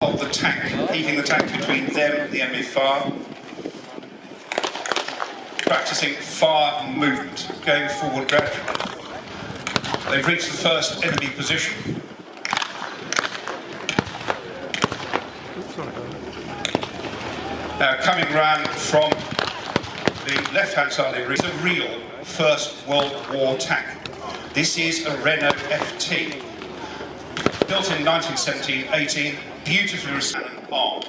of the tank, keeping the tank between them and the enemy fire, practicing fire movement, going forward gradually. They've reached the first enemy position. Now coming round from the left-hand side of the is a real First World War tank. This is a Renault FT, built in 1917-18, beautifully restored and armed.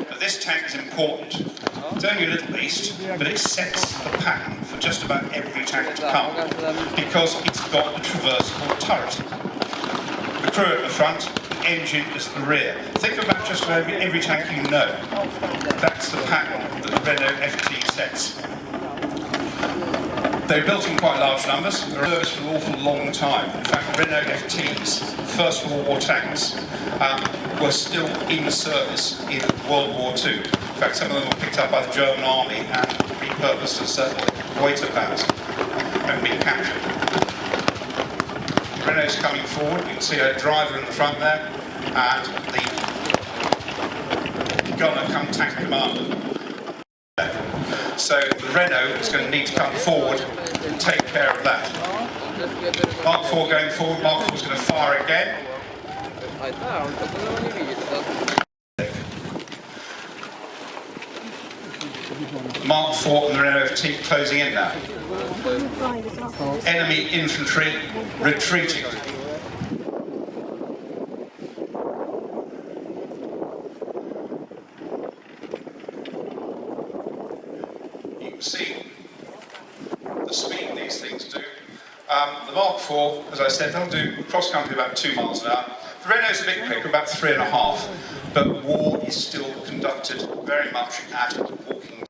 But this tank is important. It's only a little beast, but it sets the pattern for just about every tank to come, because it's got a traversable turret. The crew at the front, the engine is at the rear. Think about just about every tank you know. That's the pattern that the Renault FT sets. They're built in quite large numbers. They're in service for an awful long time. In fact, Renault FTs, First World War tanks, were still in service in World War II. In fact, some of them were picked up by the German army and repurposed as Reuter plans and been captured. Renault's coming forward. You can see a driver in the front there, and the gunner come tank commander. So the Renault is going to need to come forward and take care of that. Mark 4 going forward, Mark 4 is going to fire again. Mark 4 and the Renault FT closing in now. Enemy infantry retreating. You can see the speed these things do. The Mark 4, as I said, they'll do cross country about 2 miles an hour. The Renault's a bit quicker, about 3.5, but war is still conducted very much at walking